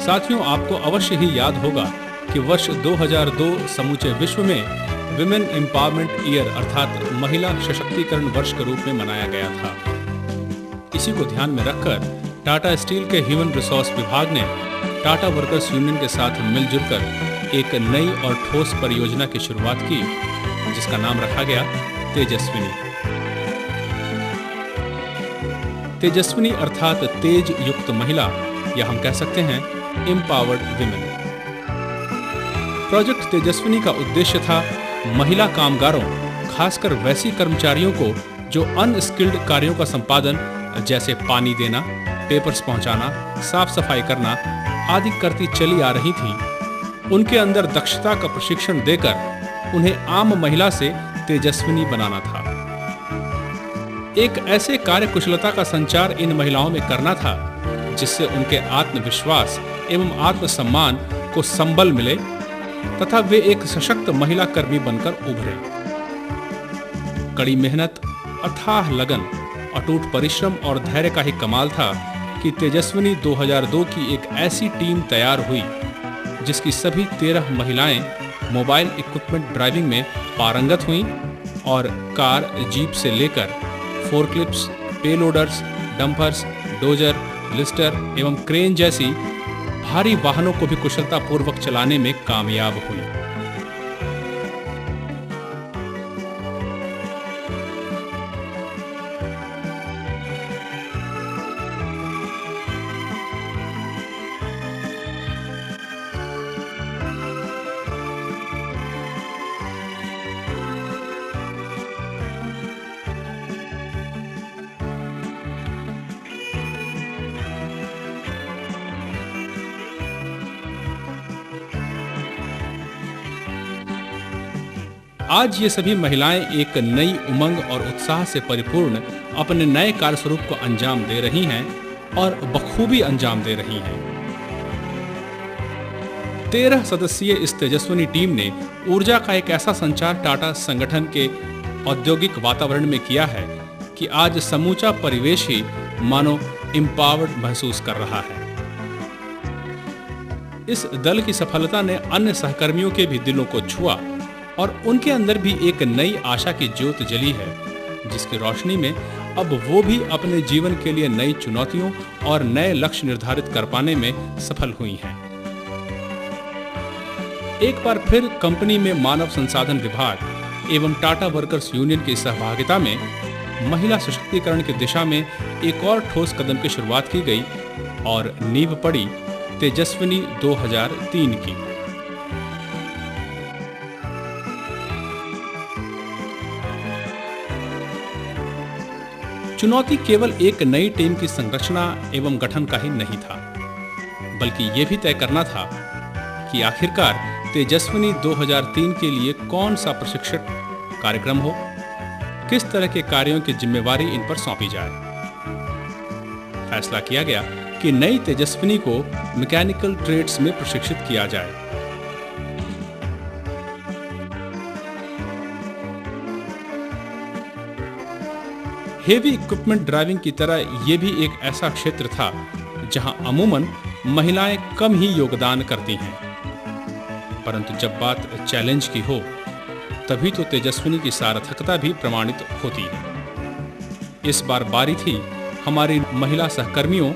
साथियों, आपको अवश्य ही याद होगा कि वर्ष 2002 समूचे विश्व में विमेन एम्पावरमेंट ईयर अर्थात महिला सशक्तिकरण वर्ष के रूप में मनाया गया था। इसी को ध्यान में रखकर टाटा स्टील के ह्यूमन रिसोर्स विभाग ने टाटा वर्कर्स यूनियन के साथ मिलजुल कर एक नई और ठोस परियोजना की शुरुआत की, जिसका नाम रखा गया तेजस्विनी। तेजस्विनी अर्थात तेज युक्त महिला, या हम कह सकते हैं एम्पावर्ड विमेन। प्रोजेक्ट तेजस्विनी का उद्देश्य था महिला कामगारों, खासकर वैसी कर्मचारियों को जो अनस्किल्ड कार्यों का संपादन जैसे पानी देना, पेपर्स पहुंचाना, साफ सफाई करना आदि करती चली आ रही थी, उनके अंदर दक्षता का प्रशिक्षण देकर उन्हें आम महिला से तेजस्विनी बनाना था। एक ऐसे कार्यकुशलता का संचार इन महिलाओं में करना था जिससे उनके आत्मविश्वास एवं आत्मसम्मान को संबल मिले तथा वे एक सशक्त महिला कर्मी बनकर उभरे। कड़ी मेहनत, अथाह लगन, अटूट परिश्रम और धैर्य का ही कमाल था कि तेजस्विनी 2002 की एक ऐसी टीम तैयार हुई जिसकी सभी 13 महिलाएं मोबाइल इक्विपमेंट ड्राइविंग में पारंगत हुईं और कार, जीप से लेकर फोर्कलिफ्ट्स, पेलोडर्स, डंपर्स, डोजर, लिस्टर एवं क्रेन जैसी भारी वाहनों को भी कुशलतापूर्वक चलाने में कामयाब हुई। आज ये सभी महिलाएं एक नई उमंग और उत्साह से परिपूर्ण अपने नए कार्यस्वरूप को अंजाम दे रही हैं और बखूबी अंजाम दे रही हैं। 13 सदस्यीय इस तेजस्विनी टीम ने ऊर्जा का एक ऐसा संचार टाटा संगठन के औद्योगिक वातावरण में किया है कि आज समूचा परिवेश ही मानो एम्पावर्ड महसूस कर रहा है। इस दल की सफलता ने अन्य सहकर्मियों के भी दिलों को छुआ और उनके अंदर भी एक नई आशा की ज्योत जली है, जिसकी रोशनी में अब वो भी अपने जीवन के लिए नई चुनौतियों और नए लक्ष्य निर्धारित कर पाने में सफल हुई हैं। एक बार फिर कंपनी में मानव संसाधन विभाग एवं टाटा वर्कर्स यूनियन की सहभागिता में महिला सशक्तिकरण की दिशा में एक और ठोस कदम की शुरुआत की गई और नींव पड़ी तेजस्विनी 2003 की। चुनौती केवल एक नई टीम की संरचना एवं गठन का ही नहीं था, बल्कि ये भी तय करना था कि आखिरकार तेजस्विनी 2003 के लिए कौन सा प्रशिक्षण कार्यक्रम हो, किस तरह के कार्यों की जिम्मेवारी इन पर सौंपी जाए। फैसला किया गया कि नई तेजस्विनी को मैकेनिकल ट्रेड्स में प्रशिक्षित किया जाए। हेवी इक्विपमेंट ड्राइविंग की तरह यह भी एक ऐसा क्षेत्र था जहां अमूमन महिलाएं कम ही योगदान करती हैं, परंतु जब बात चैलेंज की हो तभी तो तेजस्विनी की सार्थकता भी प्रमाणित होती है। इस बार बारी थी हमारी महिला सहकर्मियों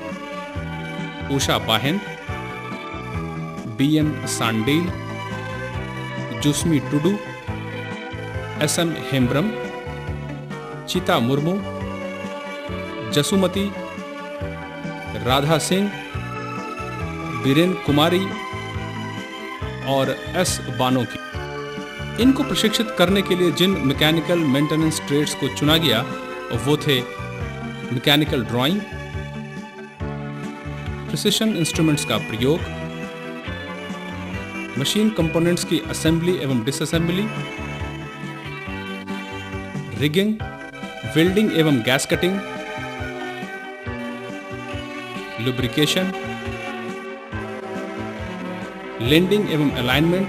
उषा बाहेन, बीएम सांडेल, जुस्मी टुडू, एसएम हेम्ब्रम, चिता मुर्मू, जसुमती, राधा सिंह, बीरेन कुमारी और एस बानो की। इनको प्रशिक्षित करने के लिए जिन मैकेनिकल मेंटेनेंस ट्रेड्स को चुना गया वो थे मैकेनिकल ड्राइंग, प्रिसिशन इंस्ट्रूमेंट्स का प्रयोग, मशीन कंपोनेंट्स की असेंबली एवं डिसअसेंबली, रिगिंग, वेल्डिंग एवं गैस कटिंग, लुब्रिकेशन, लैंडिंग एवं अलाइनमेंट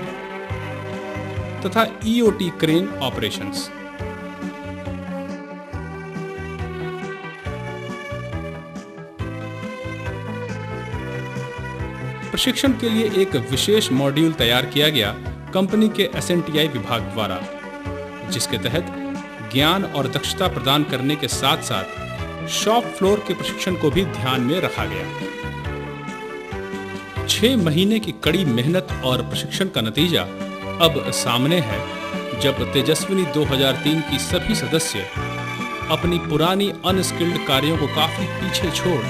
तथा ईओटी क्रेन ऑपरेशंस। प्रशिक्षण के लिए एक विशेष मॉड्यूल तैयार किया गया कंपनी के एसएनटीआई विभाग द्वारा, जिसके तहत ज्ञान और दक्षता प्रदान करने के साथ साथ शॉप फ्लोर के प्रशिक्षण को भी ध्यान में रखा गया। 6 महीने की कड़ी मेहनत और प्रशिक्षण का नतीजा अब सामने है, जब तेजस्विनी 2003 की सभी सदस्य अपनी पुरानी अनस्किल्ड कार्यों को काफी पीछे छोड़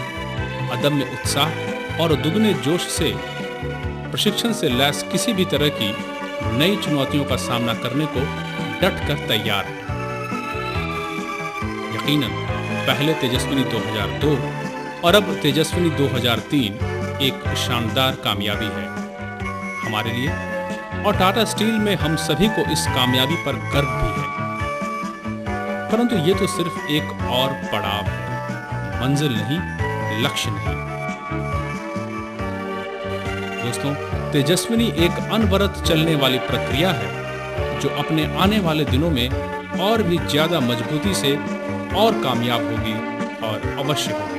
अदम्य उत्साह और दुगने जोश से प्रशिक्षण से लैस किसी भी तरह की नई चुनौतियों का सामना करने को डटकर तैयार है। यकीनन पहले तेजस्विनी 2002 और अब तेजस्विनी 2003 एक शानदार कामयाबी है हमारे लिए, और टाटा स्टील में हम सभी को इस कामयाबी पर गर्व भी है। परंतु ये तो सिर्फ एक और पड़ाव है, मंजिल नहीं, लक्ष्य नहीं। दोस्तों, तेजस्विनी एक अनवरत चलने वाली प्रक्रिया है जो अपने आने वाले दिनों में और भी ज्यादा मजबूती से और कामयाब होगी और अवश्य होगी।